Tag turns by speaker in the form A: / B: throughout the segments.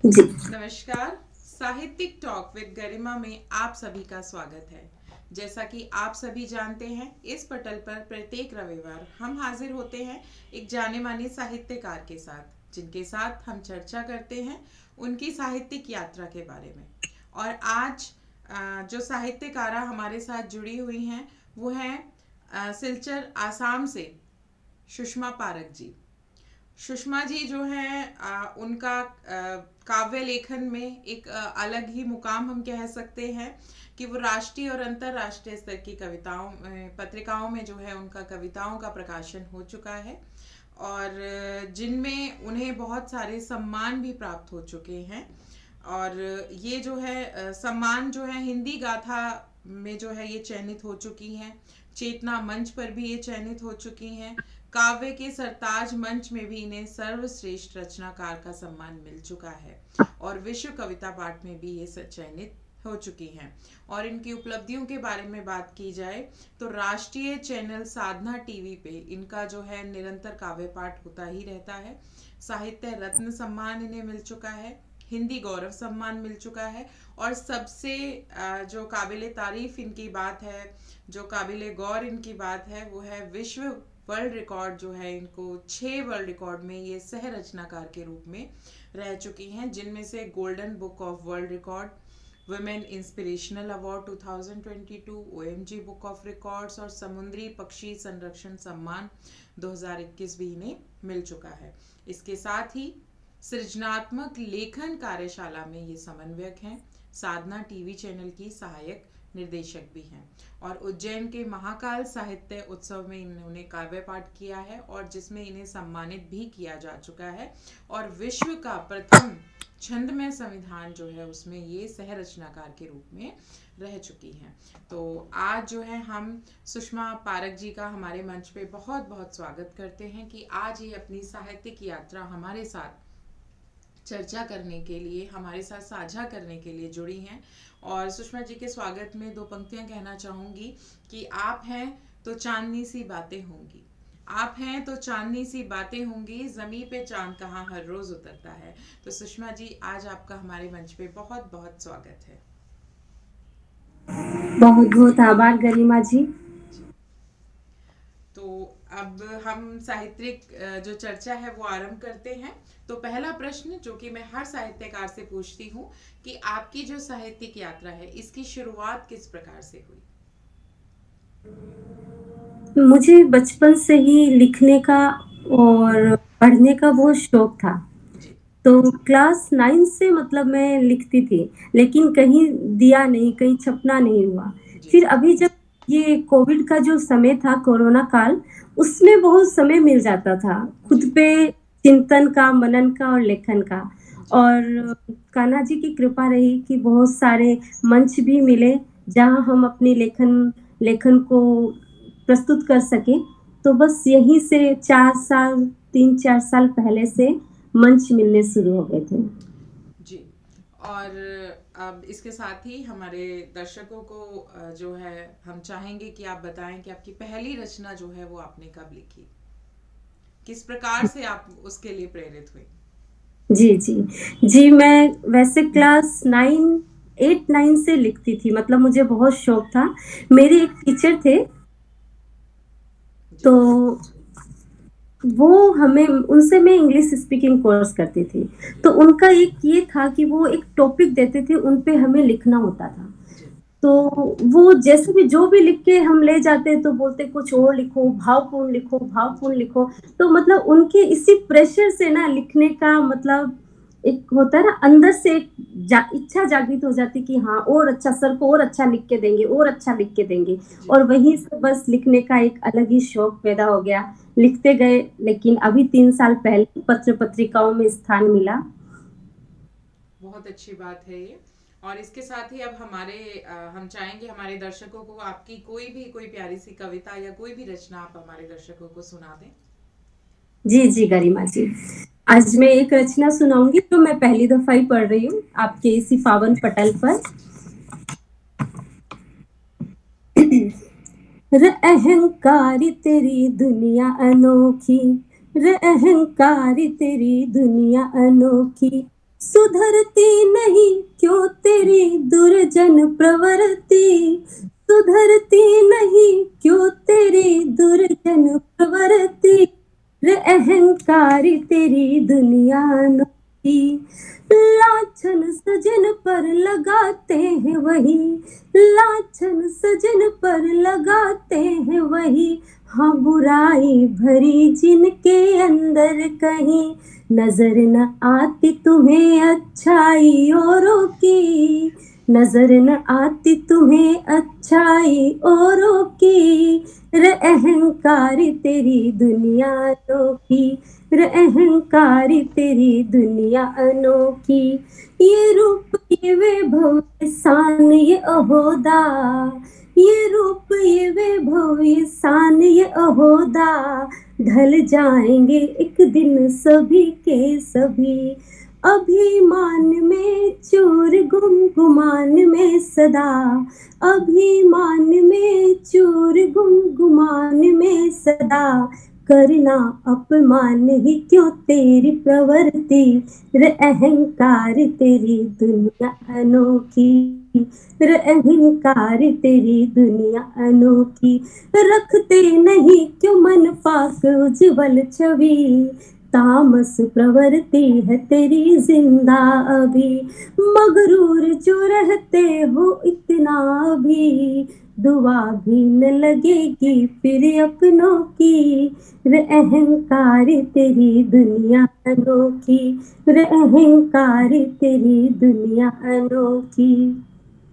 A: जी।
B: नमस्कार। साहित्यिक talk with गरिमा में आप सभी का स्वागत है। जैसा कि आप सभी जानते हैं, इस पटल पर प्रत्येक रविवार हम हाजिर होते हैं एक जाने माने साहित्यकार के साथ, जिनके साथ हम चर्चा करते हैं उनकी साहित्यिक यात्रा के बारे में। और आज जो साहित्यकारा हमारे साथ जुड़ी हुई हैं वो हैं सिलचर आसाम से सुषमा पारक जी। सुषमा जी जो हैं उनका काव्य लेखन में एक अलग ही मुकाम हम कह सकते हैं कि वो राष्ट्रीय और अंतर्राष्ट्रीय स्तर की कविताओं पत्रिकाओं में जो है उनका कविताओं का प्रकाशन हो चुका है। और जिनमें उन्हें बहुत सारे सम्मान भी प्राप्त हो चुके हैं। और ये जो है सम्मान जो है हिंदी गाथा में जो है ये चयनित हो चुकी हैं। चेतना मंच पर भी ये चयनित हो चुकी हैं। काव्य के सरताज मंच में भी इन्हें सर्वश्रेष्ठ रचनाकार का सम्मान मिल चुका है। और विश्व कविता पाठ में भी ये चयनित हो चुकी हैं। और इनकी उपलब्धियों के बारे में बात की जाए तो राष्ट्रीय चैनल साधना टीवी पे इनका जो है निरंतर काव्य पाठ होता ही रहता है। साहित्य रत्न सम्मान इन्हें मिल चुका है। हिंदी गौरव सम्मान मिल चुका है। और सबसे जो काबिले तारीफ इनकी बात है, जो काबिले गौर इनकी बात है, वो है विश्व वर्ल्ड रिकॉर्ड जो है इनको 6 वर्ल्ड रिकॉर्ड में ये सह रचनाकार के रूप में रह चुकी हैं, जिनमें से golden book of world record, women inspirational award 2022, OMG book of records और समुद्री पक्षी संरक्षण सम्मान 2021 भी इन्हें मिल चुका है। इसके साथ ही सृजनात्मक लेखन कार्यशाला में ये समन्वयक हैं। साधना टीवी चैनल की सहायक निर्देशक भी हैं। और उज्जैन के महाकाल साहित्य उत्सव में इन्होंने काव्य पाठ किया है और जिसमें इन्हें सम्मानित भी किया जा चुका है। और विश्व का प्रथम छंदमय संविधान जो है उसमें ये सह रचनाकार के रूप में रह चुकी हैं। तो आज जो है हम सुषमा पारक जी का हमारे मंच पे बहुत बहुत स्वागत करते हैं कि आज ये अपनी साहित्यिक यात्रा हमारे साथ चर्चा करने के लिए, हमारे साथ साझा करने के लिए जुड़ी हैं। और सुषमा जी के स्वागत में दो पंक्तियां कहना चाहूँगी कि आप हैं तो चांदनी सी बातें होंगी। आप हैं तो चांदनी सी बातें होंगी, जमी पे चांद कहाँ हर रोज उतरता है। तो सुषमा जी, आज आपका हमारे मंच पे बहुत बहुत स्वागत है।
A: बहुत बहुत आभार गरिमा जी।
B: जी। तो अब हम साहित्यिक जो चर्चा है वो आरंभ करते हैं। तो पहला प्रश्न जो कि मैं हर साहित्यकार से पूछती हूँ कि आपकी जो साहित्यिक यात्रा है इसकी शुरुआत किस प्रकार से हुई।
A: मुझे बचपन से ही लिखने का और पढ़ने का बहुत शौक था।
B: जी।
A: तो क्लास 9 से मतलब मैं लिखती थी, लेकिन कहीं दिया नहीं, कहीं छपना नहीं हुआ।
B: जी।
A: फिर अभी जब ये कोविड का जो समय था, कोरोना काल, उसमें बहुत समय मिल जाता था खुद
B: जी।
A: पे चिंतन का, मनन का और लेखन का।
B: जी।
A: और कान्हा जी की कृपा रही कि बहुत सारे मंच भी मिले जहाँ हम अपनी लेखन लेखन को प्रस्तुत कर सके। तो बस यहीं से 4 साल, 3-4 साल पहले से मंच मिलने शुरू हो गए थे।
B: जी। और अब इसके साथ ही हमारे दर्शकों को जो है हम चाहेंगे कि आप बताएं कि आपकी पहली रचना जो है वो आपने कब लिखी, किस प्रकार से आप उसके लिए प्रेरित हुई।
A: जी, जी। जी, मैं वैसे क्लास 9 8-9 से लिखती थी, मतलब मुझे बहुत शौक था। मेरे एक टीचर थे,
B: जी।
A: तो वो हमें उनसे मैं इंग्लिश स्पीकिंग कोर्स करती थी।
B: जी।
A: तो उनका एक ये था कि वो एक टॉपिक देते थे, उन पे हमें लिखना होता था।
B: जी।
A: तो वो जैसे भी जो भी लिख के हम ले जाते तो बोलते कुछ और लिखो, भावपूर्ण लिखो,
B: जी।
A: भावपूर्ण लिखो। तो मतलब उनके इसी प्रेशर से ना लिखने का मतलब एक होता है ना, अंदर से एक इच्छा जागृत हो जाती कि हाँ और अच्छा, सर को और अच्छा लिख के देंगे, और अच्छा लिख के देंगे।
B: जी।
A: और वहीं से बस लिखने का एक अलग ही शौक पैदा हो गया। लिखते गए, लेकिन अभी 3 साल पहले पत्र पत्रिकाओं में स्थान मिला।
B: बहुत अच्छी बात है ये। और इसके साथ ही अब हम चाहेंगे हमारे दर्शकों को आपकी कोई प्यारी सी कविता या कोई भी रचना आप हमारे दर्शकों को सुना दें।
A: जी, जी, गरिमा जी। आज मैं एक रचना सुनाऊँगी जो मैं पहली दफ़ा ही पढ़ रही हूँ आपके इसी पावन पटल पर। र अहंकारी तेरी दुनिया अनोखी, र अहंकारी तेरी दुनिया अनोखी, सुधरती नहीं क्यों तेरी दुर्जन प्रवृत्ति, सुधरती नहीं क्यों तेरी दुर्जन प्रवृत्ति, रे अहंकारी तेरी दुनिया अनोखी, लाछन सजन पर लगाते हैं वही, लाछन सजन पर लगाते हैं वही, हाँ बुराई भरी जिनके अंदर कहीं नजर न आती तुम्हें अच्छाई औरों की, नजर न आती तुम्हें अच्छाई औरों की, रे अहंकारी तेरी दुनिया अनोखी, रे अहंकारी तेरी दुनिया अनोखी, ये रूप ये वैभव ये शान ये अहोदा, ये रूप ये वैभव ये शान ये अहोदा, ढल जाएंगे एक दिन सभी के सभी, अभिमान में चूर गुमान में सदा, अभिमान में चूर गुमान में सदा, करना अपमान ही क्यों तेरी प्रवृत्ति, रे अहंकार तेरी दुनिया अनोखी, रे अहंकार तेरी दुनिया अनोखी, रखते नहीं क्यों मन पाक उज्जवल छवि, तामस प्रवृत्ति है तेरी जिंदा अभी, मगरूर जो रहते हो इतना भी, दुआ भी न लगेगी फिर अपनों की, रे अहंकार तेरी दुनिया अनोखी, रे अहंकार तेरी दुनिया अनोखी।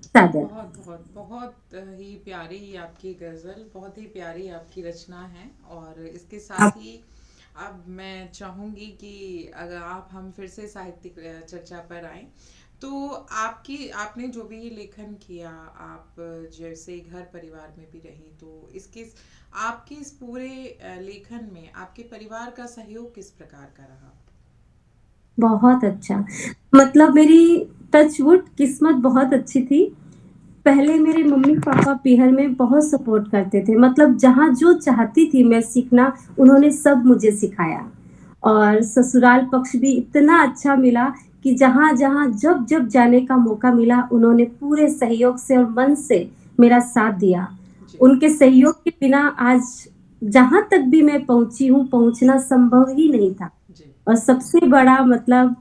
A: सादर।
B: बहुत बहुत बहुत ही प्यारी आपकी गज़ल, बहुत ही प्यारी आपकी रचना है। और इसके साथ
A: आप
B: ही अब मैं चाहूँगी कि अगर आप हम फिर से साहित्यिक चर्चा पर आएं, तो आपने जो भी ये लेखन किया, आप जैसे घर परिवार में भी रही, तो इसके आपके इस पूरे लेखन में आपके परिवार का सहयोग किस प्रकार का रहा?
A: बहुत अच्छा, मतलब मेरी टचवुड किस्मत बहुत अच्छी थी। पहले मेरे मम्मी-पापा पीहर में बहुत सपोर्ट करते थे, मतलब जहाँ जो चाहती थी मैं सीखना, उन्होंने सब मुझे सिखाया। और ससुराल पक्ष भी इतना अच्छा मिला कि जहाँ-जहाँ, जब-जब जाने का मौका मिला, उन्होंने पूरे सहयोग से और मन से मेरा साथ दिया।
B: जी।
A: उनके सहयोग के बिना आज जहाँ तक भी मैं पहुँची हूँ, पहुँचना संभव ही नहीं था।
B: जी।
A: और सबसे बड़ा मतलब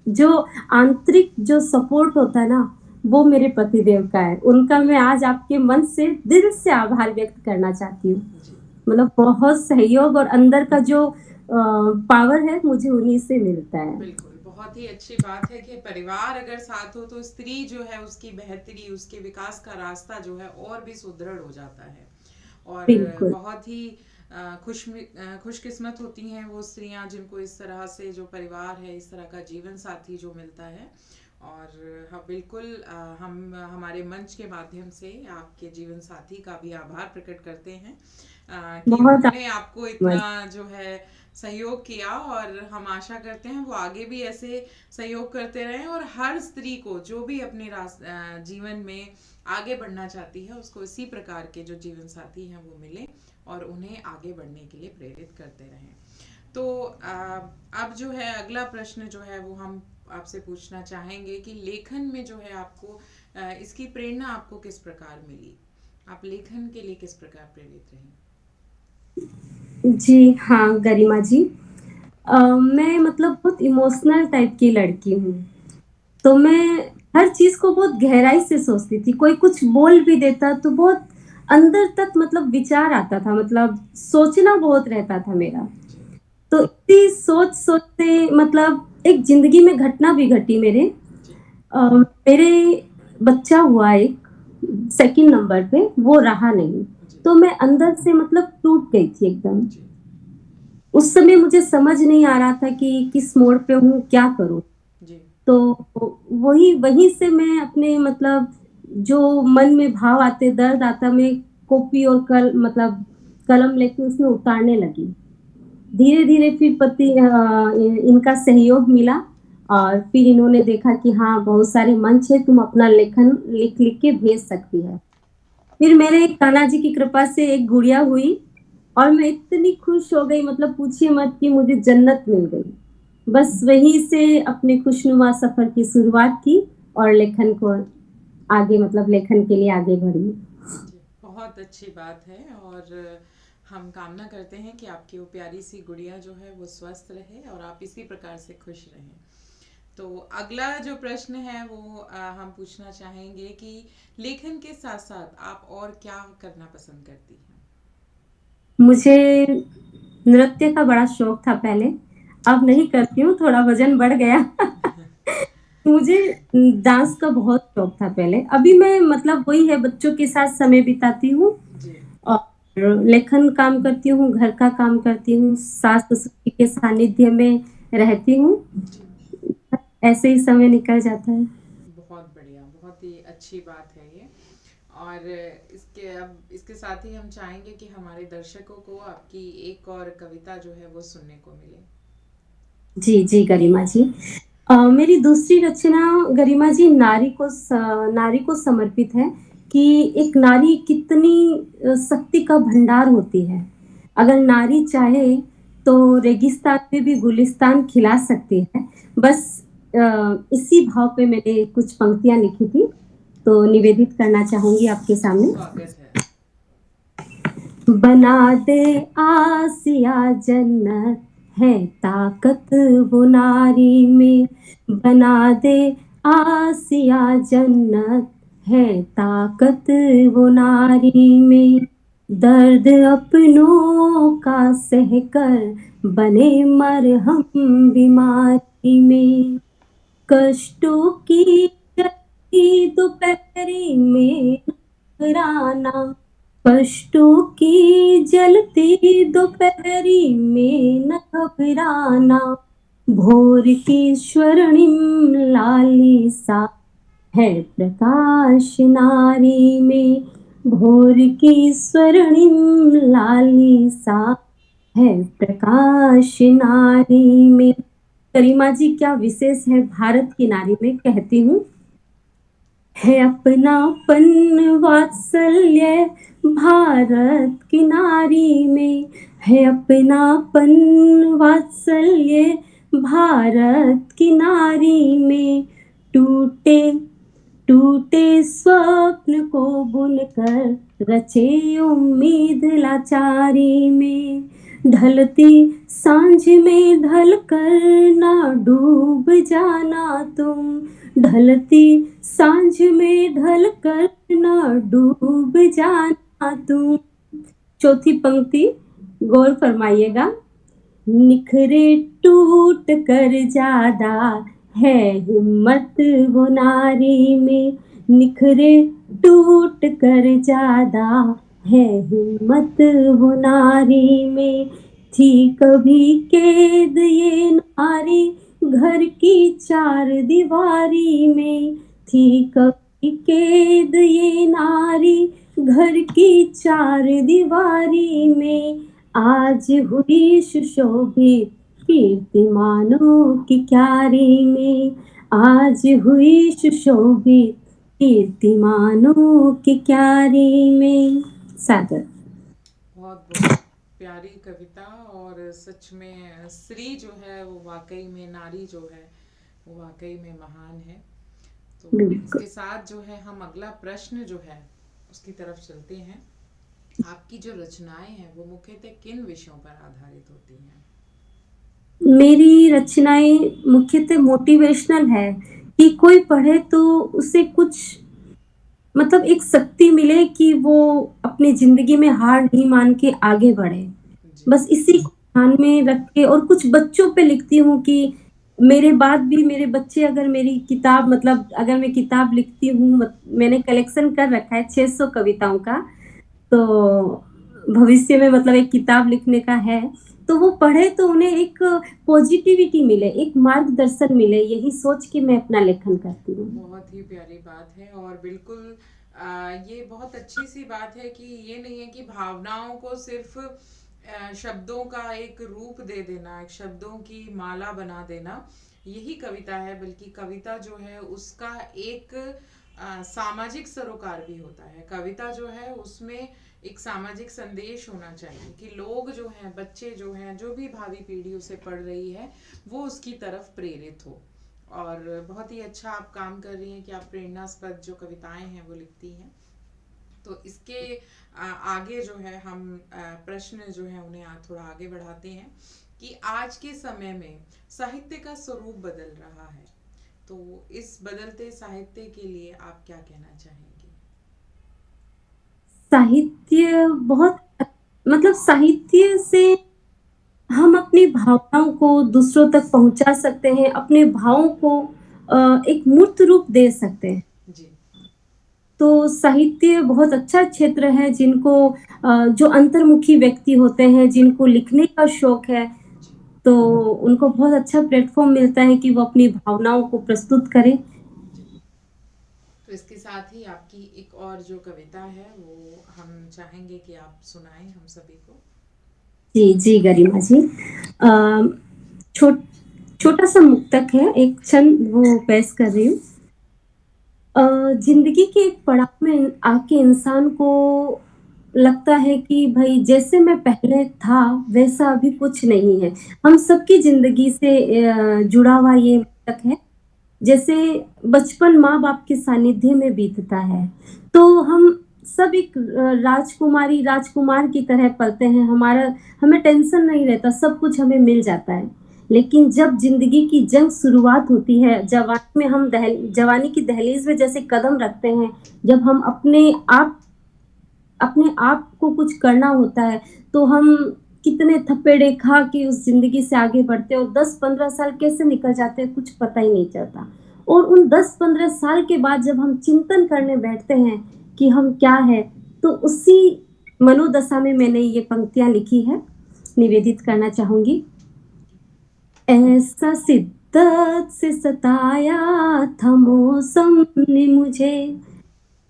A: जो आंतरिक जो सपोर्ट होता है ना, वो मेरे पतिदेव का है। उनका मैं आज आपके मन से, दिल से आभार व्यक्त करना चाहती हूँ।
B: जी।
A: मतलब बहुत सहयोग और अंदर का जो पावर है, मुझे उन्हीं से मिलता है।
B: बिल्कुल, बहुत ही अच्छी बात है कि परिवार अगर साथ हो तो स्त्री जो है उसकी बेहतरी, उसके विकास का रास्ता जो है और भी सुदृढ़ हो जाता है। और
A: बिल्कुल,
B: बहुत ही खुशकिस्मत होती हैं वो स्त्रियां जिनको इस तरह से जो परिवार है, इस तरह का जीवन साथी जो मिलता है। और हाँ बिल्कुल, हम हमारे मंच के माध्यम से आपके जीवन साथी का भी आभार प्रकट करते हैं कि
A: बहुत
B: उन्होंने आपको
A: मच
B: इतना जो है सहयोग किया। और हम आशा करते हैं वो आगे भी ऐसे सहयोग करते रहें, और हर स्त्री को जो भी अपने जीवन में आगे बढ़ना चाहती है, उसको इसी प्रकार के जो जीवन साथी हैं वो मिले और उन्हें आगे बढ़ने के लिए प्रेरित करते रहें। तो अब जो है अगला प्रश्न जो है वो हम आपसे पूछना चाहेंगे कि लेखन में जो है आपको इसकी प्रेरणा आपको किस प्रकार मिली? आप लेखन के लिए किस प्रकार प्रेरित रही?
A: जी, हाँ, गरिमा जी। मैं मतलब बहुत इमोशनल टाइप की लड़की हूँ। तो मैं हर चीज़ को बहुत गहराई से सोचती थी। कोई कुछ बोल भी देता तो बहुत अंदर तक मतलब विचार आता था, मतलब सोचना बहुत रहता था मेरा।
B: जी।
A: तो इसी सोच-सोचते मतलब एक ज़िंदगी में घटना भी घटी मेरे।
B: जी।
A: मेरे बच्चा हुआ एक सेकंड नंबर पे, वो रहा नहीं।
B: जी।
A: तो मैं अंदर से मतलब टूट गई थी एकदम।
B: जी।
A: उस समय मुझे समझ नहीं आ रहा था कि किस मोड़ पे हूँ, क्या करूँ?
B: जी।
A: तो वही वहीं से मैं अपने मतलब जो मन में भाव आते, दर्द आता, मैं कॉपी और मतलब कलम लेके उसमें उतारने लगी। धीरे-धीरे फिर इनका सहयोग मिला और फिर इन्होंने देखा कि हाँ, बहुत सारे मंच है, तुम अपना लेखन लिख-लिख के भेज सकती है। फिर मेरे कान्हा जी की कृपा से एक गुड़िया हुई और मैं इतनी खुश हो गई, मतलब पूछिए मत कि मुझे जन्नत मिल गई। बस वहीं से अपने खुशनुमा सफ़र की शुरुआत की और लेखन को आगे मतलब लेखन के लिए आगे बढ़ी।
B: जी, बहुत अच्छी बात है। और हम कामना करते हैं कि आपकी वो प्यारी सी गुड़िया जो है वो स्वस्थ रहे और आप इसी प्रकार से खुश रहें। तो अगला जो प्रश्न है वो हम पूछना चाहेंगे कि लेखन के साथ साथ आप और क्या करना पसंद करती हैं?
A: मुझे नृत्य का बड़ा शौक था पहले, अब नहीं करती हूँ, थोड़ा वज़न बढ़ गया। मुझे डांस का बहुत शौक था पहले, अभी मैं मतलब वही है बच्चों के साथ समय बिताती हूँ
B: जी।
A: और लेखन काम करती हूँ, घर का काम करती हूँ, सास-ससुर के सानिध्य में रहती हूँ,
B: जी।
A: ऐसे ही समय निकल जाता है।
B: बहुत बढ़िया, बहुत ही अच्छी बात है ये। और इसके साथ ही हम चाहेंगे कि हमारे दर्शकों को आपकी एक और कविता जो है वो सुनने को मिले।
A: जी, जी, गरिमा जी। मेरी दूसरी रचना गरिमा जी नारी को समर्पित है कि एक नारी कितनी शक्ति का भंडार होती है। अगर नारी चाहे तो रेगिस्तान में भी गुलिस्तान खिला सकती है। बस इसी भाव पे मैंने कुछ पंक्तियाँ लिखी थी, तो निवेदित करना चाहूँगी आपके
B: जी,
A: सामने।
B: स्वागत है।
A: बना दे आसिया जन्नत है ताकत वो नारी में, बना दे आसिया जन्नत है ताकत वो नारी में, दर्द अपनों का सहकर बने मरहम बीमारी में, कष्टों की जलती दोपहरी में नजराना, कष्टों की जलती दोपहरी में न घबराना, भोर की स्वर्णिम लाली सा है प्रकाश नारी में, भोर की स्वर्णिम लाली सा है प्रकाश नारी में। गरिमा जी क्या विशेष है भारत की नारी में, कहती हूँ, है अपनापन वात्सल्य भारत की नारी में, है अपनापन वात्सल्य भारत की नारी में, टूटे टूटे स्वप्न को बुनकर रचे उम्मीद लाचारी में, ढलती सांझ में ढलकर ना डूब जाना तुम, ढलती सांझ में ढलकर ना डूब जाना तुम। चौथी पंक्ति गौर फरमाइएगा, निखरे टूट कर ज्यादा है हिम्मत वो नारी में, निखरे टूट कर ज्यादा है हिम्मत वो नारी में, थी कभी कैद ये नारी घर की चार दीवारी में, थी कभी कैद ये नारी घर की चार दीवारी में, आज हुई सुशोभित कीर्तिमानों की क्यारी में, आज हुई सुशोभित कीर्तिमानों की क्यारी में। सागर।
B: बहुत बहुत प्यारी कविता। और सच में स्त्री जो है वो वाकई में, नारी जो है वो वाकई में महान है। तो
A: बिल्कुल।
B: इसके साथ जो है हम अगला प्रश्न जो है उसकी तरफ चलते हैं। आपकी जो रचनाएं हैं वो मुख्यतः किन विषयों पर आधारित होती हैं?
A: मेरी रचनाएं मुख्यतः मोटिवेशनल है कि कोई पढ़े तो उसे कुछ मतलब एक शक्ति मिले कि वो अपनी ज़िंदगी में हार नहीं मान के आगे बढ़े।
B: जी।
A: बस इसी को ध्यान में रख के और कुछ बच्चों पे लिखती हूँ कि मेरे बाद भी मेरे बच्चे अगर मेरी किताब मतलब अगर मैं किताब लिखती हूँ मैंने कलेक्शन कर रखा है 600 कविताओं का, तो भविष्य में मतलब एक किताब लिखने का है, तो वो पढ़े तो उन्हें एक पॉजिटिविटी मिले, एक मार्गदर्शन मिले, यही सोच के मैं अपना लेखन करती हूँ।
B: बहुत ही प्यारी बात है। और बिल्कुल ये बहुत अच्छी सी बात है कि ये नहीं है कि भावनाओं को सिर्फ शब्दों का एक रूप दे देना, एक शब्दों की माला बना देना यही कविता है, बल्कि कविता जो है उसका एक सामाजिक सरोकार भी होता है। कविता जो है उसमें एक सामाजिक संदेश होना चाहिए कि लोग जो हैं, बच्चे जो हैं, जो भी भावी पीढ़ी उसे पढ़ रही है, वो उसकी तरफ प्रेरित हो। और बहुत ही अच्छा आप काम कर रही हैं कि आप प्रेरणास्पद जो कविताएं हैं वो लिखती हैं। तो इसके आगे जो है हम प्रश्न जो है उन्हें थोड़ा आगे बढ़ाते हैं कि आज के समय में साहित्य का स्वरूप बदल रहा है। तो इस बदलते साहित्य के लिए आप क्या कहना चाहेंगे?
A: साहित्य बहुत मतलब साहित्य से हम अपनी भावनाओं को दूसरों तक पहुंचा सकते हैं, अपने भावों को एक मूर्त रूप दे सकते हैं।
B: जी।
A: तो साहित्य बहुत अच्छा क्षेत्र है जिनको जो अंतर्मुखी व्यक्ति होते हैं, जिनको लिखने का शौक है,
B: जी।
A: तो उनको बहुत अच्छा प्लेटफ़ॉर्म मिलता है कि वो अपनी भावनाओं को प्रस्तुत करें।
B: जी। तो इसके साथ ही आपकी एक और जो कविता है वो हम चाहेंगे कि आप सुनाएं हम सभी को।
A: जी, जी गरिमा जी। अ, छो छोटा-सा मुक्तक है, एक छंद वो पेश कर रही हूँ। अ, ज़िंदगी के एक पड़ाव में आके इंसान को लगता है कि भई जैसे मैं पहले था, वैसा अभी कुछ नहीं है। हम सबकी ज़िंदगी से जुड़ा हुआ ये मुक्तक है। जैसे बचपन माँ-बाप के सानिध्य में बीतता है, तो हम सब एक राजकुमारी, राजकुमार की तरह पलते हैं, हमें टेंशन नहीं रहता, सब कुछ हमें मिल जाता है। लेकिन जब ज़िंदगी की जंग शुरुआत होती है, जवानी की दहलीज़ में जैसे कदम रखते हैं, जब हम अपने आप को कुछ करना होता है, तो हम कितने थपेड़े खा के उस ज़िंदगी से आगे बढ़ते हैं और 10-15 साल कैसे निकल जाते हैं, कुछ पता ही नहीं चलता। और उन 10-15 साल के बाद जब हम चिंतन करने बैठते हैं कि हम क्या हैं, तो उसी मनोदशा में मैंने ये पंक्तियाँ लिखी हैं, निवेदित करना चाहूँगी। ऐसा शिद्दत से सताया था मौसम ने मुझे,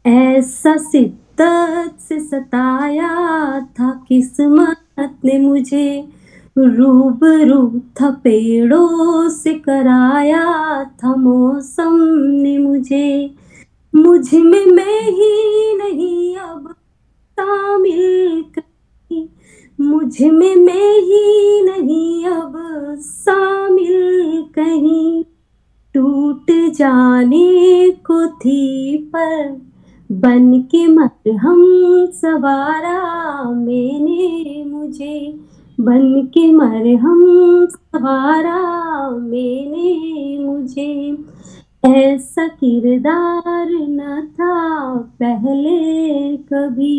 A: ऐसा शिद्दत से सताया था किस्मत ने मुझे, रूबरू था पेड़ों से कराया था मौसम ने मुझे, मुझ में मैं ही नहीं अब शामिल कहीं, मुझ में मैं ही नहीं अब शामिल कहीं, टूट जाने को थी पर बन के मरहम सवारा मैंने मुझे, बन के मरहम सवारा मैंने मुझे, ऐसा किरदार न था पहले कभी,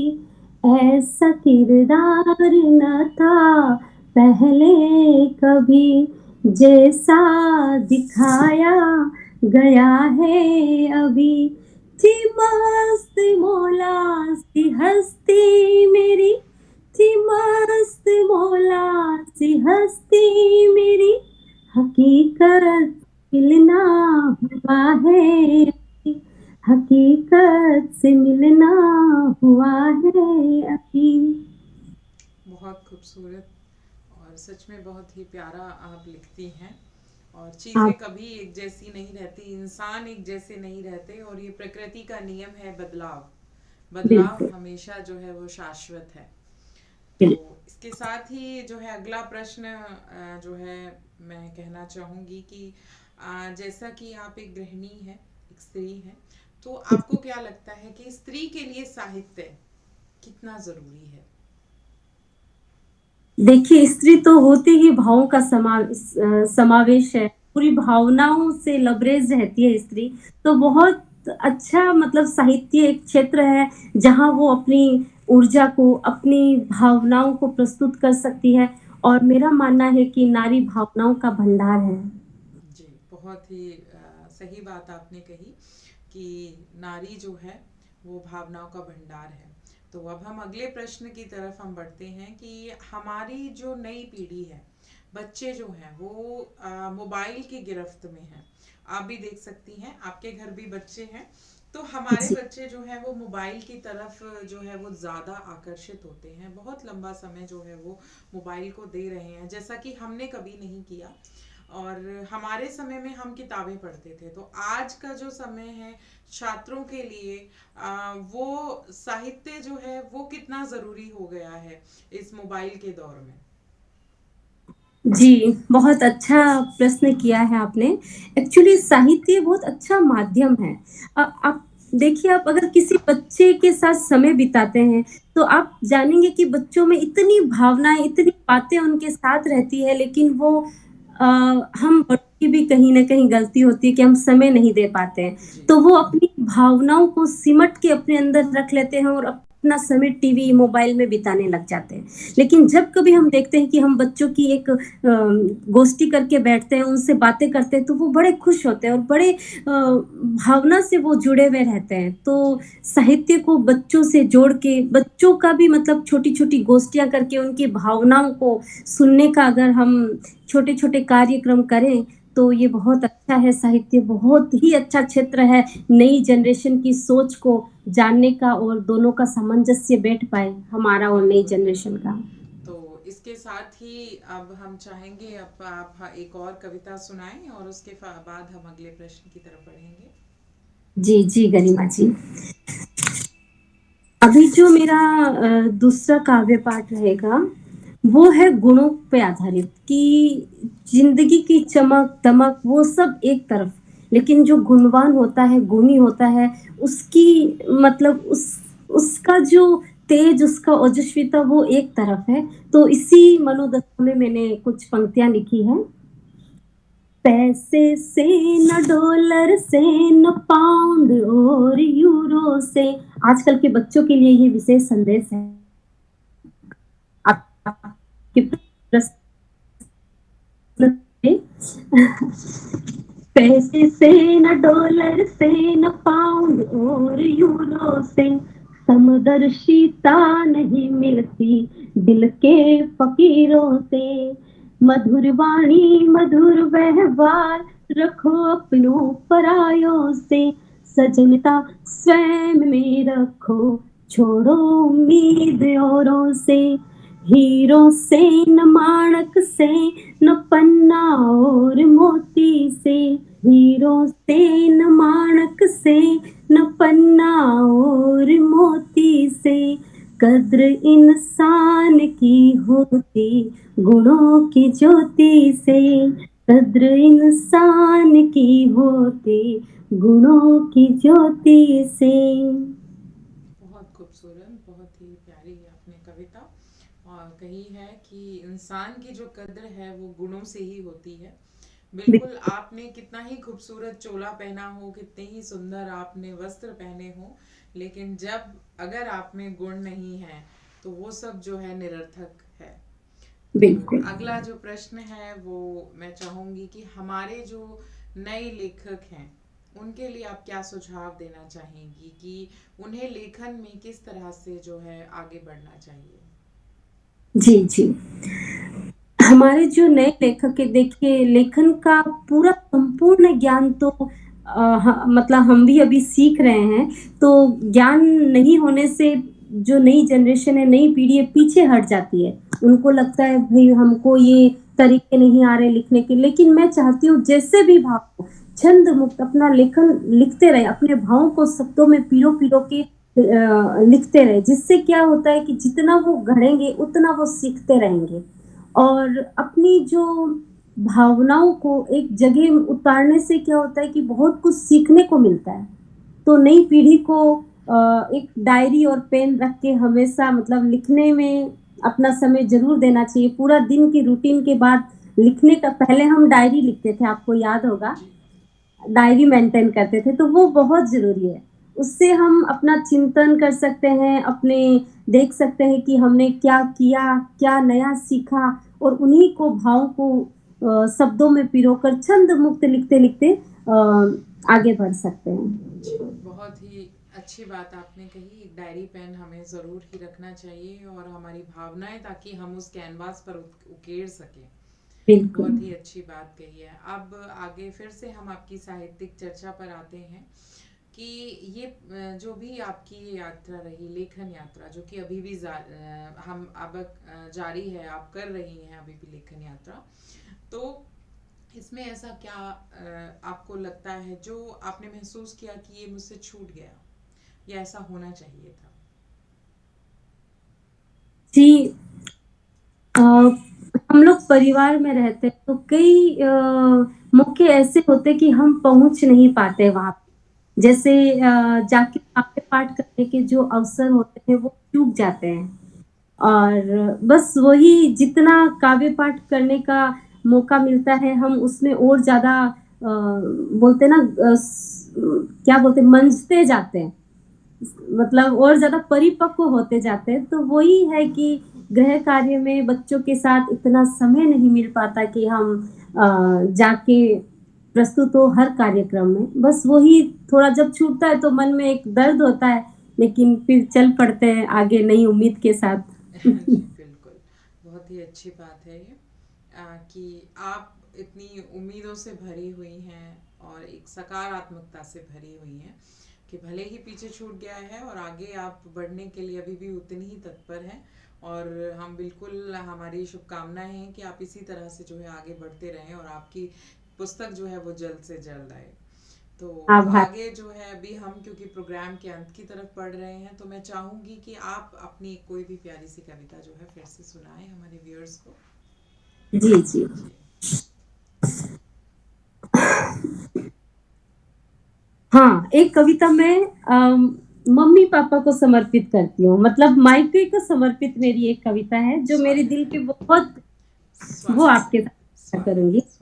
A: ऐसा किरदार न था पहले कभी, जैसा दिखाया गया है अभी, थी मस्त मौला सी हस्ती मेरी, थी मस्त मौला सी हस्ती मेरी, हकीकत मिलना हुआ है अभी, हकीकत से मिलना हुआ है अभी।
B: बहुत खूबसूरत। और सच में बहुत ही प्यारा आप लिखती हैं। और चीज़ें
A: आप
B: कभी एक जैसी नहीं रहती, इंसान एक जैसे नहीं रहते, और ये प्रकृति का नियम है बदलाव। बदलाव
A: बिल्कुल,
B: हमेशा जो है वो शाश्वत है। तो
A: बिल्कुल।
B: इसके साथ ही जो है अगला प्रश्न जो है मैं कहना चाहूँगी कि जैसा कि आप एक गृहिणी हैं, एक स्त्री हैं, तो आपको क्या लगता है कि स्त्री के लिए साहित्य कितना ज़रूरी है?
A: देखिए, स्त्री तो होते ही भावों का समावेश है, पूरी भावनाओं से लबरेज रहती है स्त्री, तो बहुत अच्छा मतलब साहित्य एक क्षेत्र है, जहाँ वो अपनी ऊर्जा को, अपनी भावनाओं को प्रस्तुत कर सकती है और मेरा मानना है कि नारी भावनाओं का भंडार है।
B: जी, बहुत ही सही बात आपने कही कि नारी जो है वो भावनाओं का भंडार है। तो अब हम अगले प्रश्न की तरफ हम बढ़ते हैं कि हमारी जो नई पीढ़ी है, बच्चे जो हैं वो मोबाइल की गिरफ्त में हैं। आप भी देख सकती हैं, आपके घर भी बच्चे हैं। तो हमारे
A: जी,
B: बच्चे जो हैं वो मोबाइल की तरफ जो है वो ज़्यादा आकर्षित होते हैं, बहुत लंबा समय जो है वो मोबाइल को दे रहे हैं, जैसा कि हमने कभी नहीं किया। और हमारे समय में हम किताबें पढ़ते थे, तो आज का जो समय है छात्रों के लिए, वो साहित्य जो है वो कितना ज़रूरी हो गया है इस मोबाइल के दौर में।
A: जी, बहुत अच्छा प्रश्न किया है आपने। एक्चुअली साहित्य बहुत अच्छा माध्यम है। आप देखिए, आप अगर किसी बच्चे के साथ समय बिताते हैं, तो आप जानेंगे कि बच्चों में इतनी भावनाएँ, इतनी बातें उनके साथ रहती है, लेकिन वो अ, हम बड़ों की भी कहीं न कहीं गलती होती है कि हम समय नहीं दे पाते हैं।
B: जी।
A: तो वो अपनी भावनाओं को सिमट के अपने अंदर रख लेते हैं और अपना समय टीवी, मोबाइल में बिताने लग जाते हैं। लेकिन जब कभी हम देखते हैं कि हम बच्चों की एक गोष्ठी करके बैठते हैं, उनसे बातें करते हैं, तो वो बड़े खुश होते हैं और बड़े भावना से वो जुड़े हुए रहते हैं। तो
B: जी।
A: साहित्य को बच्चों से जोड़ के, बच्चों का भी मतलब छोटी-छोटी गोष्ठियाँ करके उनकी भावनाओं को सुनने का अगर हम छोटे-छोटे कार्यक्रम करें, तो ये बहुत अच्छा है। साहित्य बहुत ही अच्छा क्षेत्र है, नई जनरेशन की सोच को जानने का और दोनों का सामंजस्य बैठ पाए, हमारा और नई
B: बिल्कुल,
A: जनरेशन
B: बिल्कुल।
A: का।
B: तो इसके साथ ही अब हम चाहेंगे, अब आप एक और कविता सुनाएं और उसके बाद हम अगले प्रश्न की तरफ बढ़ेंगे।
A: जी, जी, गरिमा जी। अभी जो मेरा दूसरा काव्य पाठ रहेगा, वो है गुणों पे आधारित कि ज़िंदगी की चमक-दमक वो सब एक तरफ, लेकिन जो गुणवान होता है, गुणी होता है, उसकी मतलब उसका जो तेज, उसका ओजस्विता वो एक तरफ है। तो इसी मनोदशा में मैंने कुछ पंक्तियाँ लिखी हैं। पैसे से न डॉलर से न पाउंड और यूरो से। आजकल के बच्चों के लिए ये विशेष संदेश है। आपके प्रश्न में पैसे से न डॉलर से न पाउंड और यूरो से समदर्शिता नहीं मिलती दिल के फकीरों से। मधुर वाणी मधुर व्यवहार रखो अपनों परायों से। सजनता स्वयं में रखो, छोड़ो उम्मीद औरों से। हीरो से न माणक से न पन्ना और मोती से। हीरो से न माणक से न पन्ना और मोती से। कद्र इंसान की होती गुणों की ज्योति से। कद्र इंसान की होती गुणों की ज्योति से।
B: बहुत खूबसूरत, बहुत ही प्यारी आपने कविता और कही है कि इंसान की जो कद्र है वो गुणों से ही होती है। बिल्कुल, आपने कितना ही खूबसूरत चोला पहना हो, कितने ही सुंदर आपने वस्त्र पहने हो, लेकिन जब अगर आप में गुण नहीं है तो वो सब जो है निरर्थक है। तो
A: बिल्कुल।
B: अगला जो प्रश्न है वो मैं चाहूंगी कि हमारे जो नए लेखक हैं उनके लिए आप क्या सुझाव देना चाहेंगी कि उन्हें लेखन में किस तरह से जो है आगे बढ़ना चाहिए।
A: जी, जी। हमारे जो नए लेखक हैं, देखिए लेखन का पूरा संपूर्ण ज्ञान तो मतलब हम भी अभी सीख रहे हैं, तो ज्ञान नहीं होने से जो नई जनरेशन है, नई पीढ़ी है, पीछे हट जाती है। उनको लगता है भई हमको ये तरीके नहीं आ रहे लिखने के, लेकिन मैं चाहती हूँ जैसे भी भाव हो, छंद मुक्त अपना लेखन लिखते रहें, अपने भावों को शब्दों में पिरो-पिरो के लिखते रहें। जिससे क्या होता है कि जितना वो गढ़ेंगे, उतना वो सीखते रहेंगे। और अपनी जो भावनाओं को एक जगह उतारने से क्या होता है कि बहुत कुछ सीखने को मिलता है। तो नई पीढ़ी को एक डायरी और पेन रख के हमेशा मतलब लिखने में अपना समय ज़रूर देना चाहिए। पूरा दिन की रूटीन के बाद लिखने का पहले हम डायरी लिखते थे, आपको याद होगा।
B: जी।
A: डायरी मेंटेन करते थे, तो वो बहुत ज़रूरी है। उससे हम अपना चिंतन कर सकते हैं, अपने देख सकते हैं कि हमने क्या किया, क्या नया सीखा और उन्हीं को भावों को शब्दों में पिरोकर छंद मुक्त लिखते-लिखते आगे बढ़ सकते हैं।
B: जी, बहुत ही अच्छी बात आपने कही। एक डायरी पेन हमें ज़रूर ही रखना चाहिए और हमारी भावनाएं, ताकि हम उस कैनवास पर उकेर सकें।
A: बिल्कुल।
B: बहुत ही अच्छी बात कही है। अब आगे फिर से हम आपकी साहित्यिक चर्चा पर आते हैं कि ये जो भी आपकी ये यात्रा रही, लेखन यात्रा, जो कि अभी भी हम अब जारी है, आप कर रही हैं अभी भी लेखन यात्रा। तो इसमें ऐसा क्या आपको लगता है जो आपने महसूस किया कि ये मुझसे छूट गया या ऐसा होना चाहिए था?
A: जी, हम लोग परिवार में रहते हैं तो कई मौके ऐसे होते हैं कि हम पहुँच नहीं पाते वहाँ पे। जैसे जाके काव्य पाठ करने के जो अवसर होते हैं वो चूक जाते हैं। और बस वही जितना काव्य पाठ करने का मौका मिलता है हम उसमें और ज़्यादा बोलते हैं ना क्या बोलते हैं मंझते जाते हैं। मतलब और ज़्यादा परिपक्व होते जाते हैं। तो वही है कि गृह कार्य में बच्चों के साथ इतना समय नहीं मिल पाता कि हम जाके प्रस्तुत हो हर कार्यक्रम में। बस वही थोड़ा जब छूटता है तो मन में एक दर्द होता है, लेकिन फिर चल पड़ते हैं आगे नई उम्मीद के साथ।
B: जी बिल्कुल। बहुत ही अच्छी बात है ये, कि आप इतनी उम्मीदों से भरी हुई हैं और एक सकारात्मकता से भरी हुई हैं कि भले ही पीछे छूट गया है और आगे आप बढ़ने के लिए अभी भी उतनी ही तत्पर हैं। और हम बिल्कुल, हमारी शुभकामनाएं हैं कि आप इसी तरह से जो है आगे बढ़ते रहें और आपकी पुस्तक जो है वो जल्द से जल्द आए। तो
A: आभार।
B: आगे जो है अभी हम क्योंकि प्रोग्राम के अंत की तरफ बढ़ रहे हैं, तो मैं चाहूंगी कि आप अपनी कोई भी प्यारी सी कविता जो है फिर से सुनाएं हमारे व्यूअर्स को।
A: जी, जी।
B: जी।
A: हाँ, एक कविता मैं मम्मी-पापा को समर्पित करती हूँ। मतलब मायके को समर्पित मेरी एक कविता है, जो मेरे
B: स्वागत
A: दिल
B: है,
A: के बहुत वो
B: स्वागत है,
A: आपके साथ साझा
B: स्वागत
A: करूँगी।
B: है, स्वागत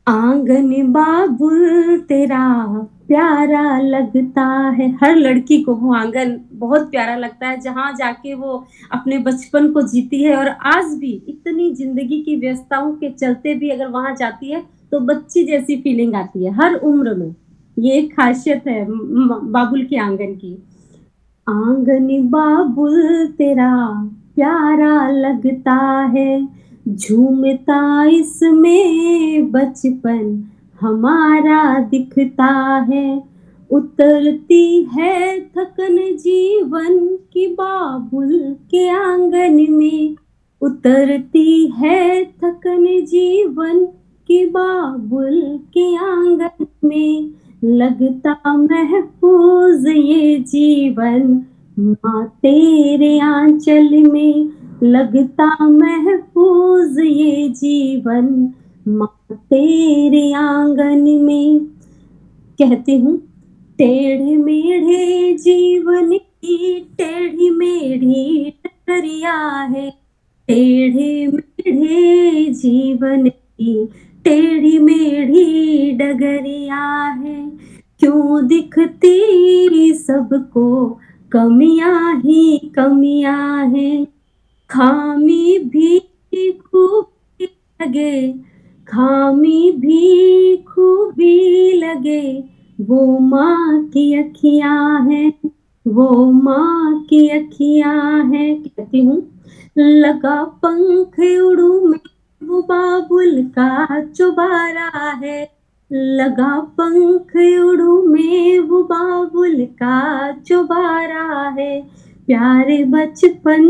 B: है।
A: आंगन बाबुल तेरा प्यारा लगता है। हर लड़की को वो आंगन बहुत प्यारा लगता है, जहाँ जाके वो अपने बचपन को जीती है और आज भी इतनी ज़िंदगी की व्यस्तताओं के चलते भी अगर वहाँ जाती है, तो बच्ची जैसी फीलिंग आती है, हर उम्र में। ये एक ख़ासियत है बाबुल के आंगन की। आंगन बाबुल तेरा प्यारा लगता है, झूमता इसमें बचपन हमारा दिखता है। उतरती है थकन जीवन की बाबुल के आंगन में, उतरती है थकन जीवन की बाबुल के आंगन में। लगता महफूज ये जीवन माँ तेरे आंचल में, लगता महफूज ये जीवन माँ तेरे आंगन में। कहती हूँ, टेढ़े मेढ़े जीवन की टेढ़ी मेढ़ी टकरिया है, टेढ़े मेढ़े जीवन की टेढ़ी मेढ़ी डगरिया है। क्यों दिखती सबको कमियां ही कमियां हैं, खामी भी खूबी लगे, खामी भी खूबी लगे, वो माँ की अखियाँ हैं, वो माँ की अखियाँ हैं। कहती हूँ, लगा पंख उड़ू में वो बाबुल का चुबारा है, लगा पंख उड़ू में वो बाबुल का चुबारा है। प्यारे बचपन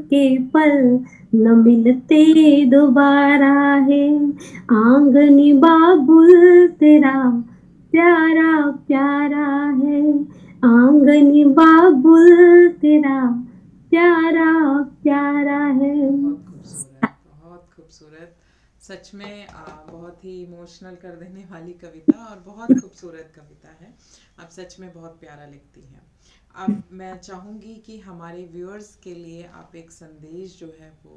A: के पल न मिलते दोबारा है। आंगनी बाबुल तेरा प्यारा प्यारा है, आंगनी बाबुल तेरा प्यारा प्यारा है।
B: बहुत खूबसूरत, बहुत खूबसूरत। सच में बहुत ही इमोशनल कर देने वाली कविता और बहुत खूबसूरत कविता है। आप सच में बहुत प्यारा लिखती हैं। अब मैं चाहूँगी कि हमारे व्यूअर्स के लिए आप एक संदेश जो है वो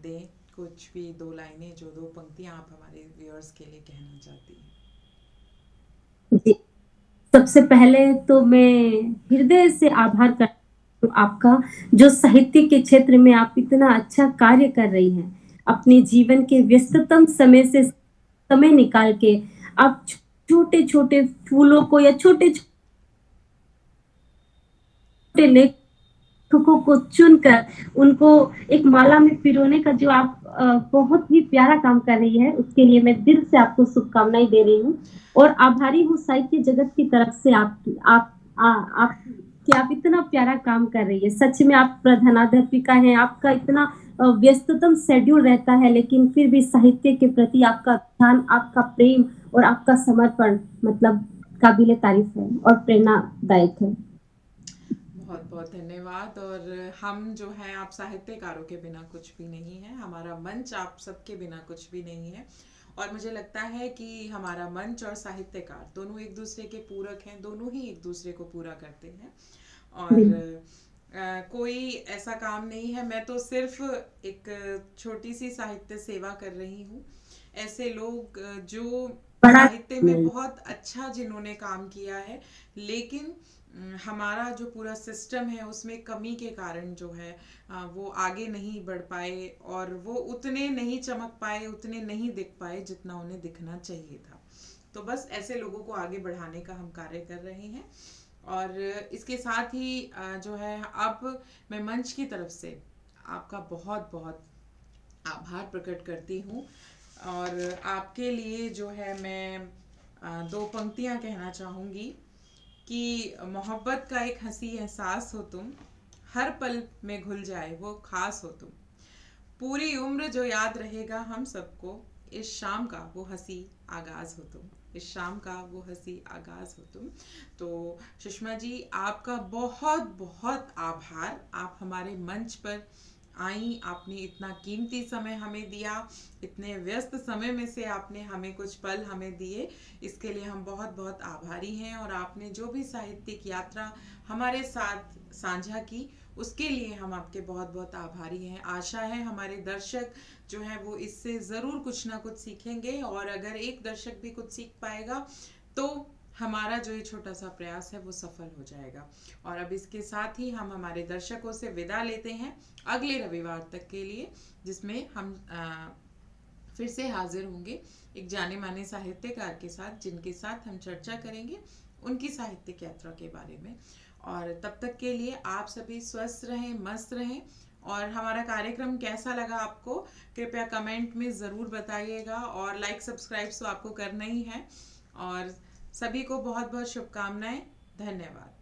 B: दें। कुछ भी दो लाइनें, जो दो पंक्तियाँ आप हमारे व्यूअर्स के लिए कहना चाहती हैं।
A: जी, सबसे पहले तो मैं हृदय से आभार करती हूँ आपका, जो साहित्य के क्षेत्र में आप इतना अच्छा कार्य कर रही हैं। अपने जीवन के व्यस्ततम समय से समय निकाल के आप छोटे-छोटे फूलों को या छोटे-छोटे लेखकों को चुनकर उनको एक माला में पिरोने का जो आप बहुत ही प्यारा काम कर रही है, उसके लिए मैं दिल से आपको शुभकामनाएँ दे रही हूँ और आभारी हूँ साहित्य जगत की तरफ से आपकी। आप कि आप इतना प्यारा काम कर रही है। सच में आप प्रधानाध्यापिका हैं, आपका इतना व्यस्ततम शेड्यूल रहता है, लेकिन फिर भी साहित्य के प्रति आपका ध्यान, आपका प्रेम और आपका समर्पण मतलब काबिले तारीफ है और प्रेरणादायक है।
B: बहुत बहुत धन्यवाद। और हम जो हैं, आप साहित्यकारों के बिना कुछ भी नहीं है, हमारा मंच आप सबके बिना कुछ भी नहीं है। और मुझे लगता है कि हमारा मंच और साहित्यकार दोनों एक दूसरे के पूरक हैं, दोनों ही एक दूसरे को पूरा करते हैं। और
A: बिल्कुल।
B: कोई ऐसा काम नहीं है, मैं तो सिर्फ एक छोटी सी साहित्य सेवा कर रही हूँ। ऐसे लोग जो
A: बड़ा
B: साहित्य में
A: नहीं।
B: बहुत अच्छा जिन्होंने काम किया है, लेकिन हमारा जो पूरा सिस्टम है उसमें कमी के कारण जो है वो आगे नहीं बढ़ पाए, और वो उतने नहीं चमक पाए, उतने नहीं दिख पाए जितना उन्हें दिखना चाहिए था। तो बस ऐसे लोगों को आगे बढ़ाने का हम कार्य कर रहे हैं। और इसके साथ ही जो है, अब मैं मंच की तरफ से आपका बहुत बहुत आभार प्रकट करती हूँ। और आपके लिए जो है, मैं दो पंक्तियाँ कहना चाहूँगी कि मोहब्बत का एक हंसी एहसास हो तुम, हर पल में घुल जाए वो खास हो तुम, पूरी उम्र जो याद रहेगा हम सबको, इस शाम का वो हंसी आगाज हो तुम, इस शाम का वो हंसी आगाज हो तुम। तो सुषमा जी, आपका बहुत बहुत आभार। आप हमारे मंच पर आई, आपने इतना कीमती समय हमें दिया, इतने व्यस्त समय में से आपने हमें कुछ पल हमें दिए, इसके लिए हम बहुत बहुत आभारी हैं। और आपने जो भी साहित्यिक यात्रा हमारे साथ साझा की, उसके लिए हम आपके बहुत बहुत आभारी हैं। आशा है हमारे दर्शक जो हैं वो इससे ज़रूर कुछ ना कुछ सीखेंगे, और अगर एक दर्शक भी कुछ सीख पाएगा तो हमारा जो ये छोटा सा प्रयास है वो सफल हो जाएगा। और अब इसके साथ ही हम हमारे दर्शकों से विदा लेते हैं अगले रविवार तक के लिए, जिसमें हम फिर से हाजिर होंगे एक जाने माने साहित्यकार के साथ, जिनके साथ हम चर्चा करेंगे उनकी साहित्यिक यात्रा के बारे में। और तब तक के लिए आप सभी स्वस्थ रहें, मस्त रहें। और हमारा कार्यक्रम कैसा लगा आपको, कृपया कमेंट में ज़रूर बताइएगा, और लाइक सब्सक्राइब तो आपको करना ही है। और सभी को बहुत बहुत शुभकामनाएं। धन्यवाद।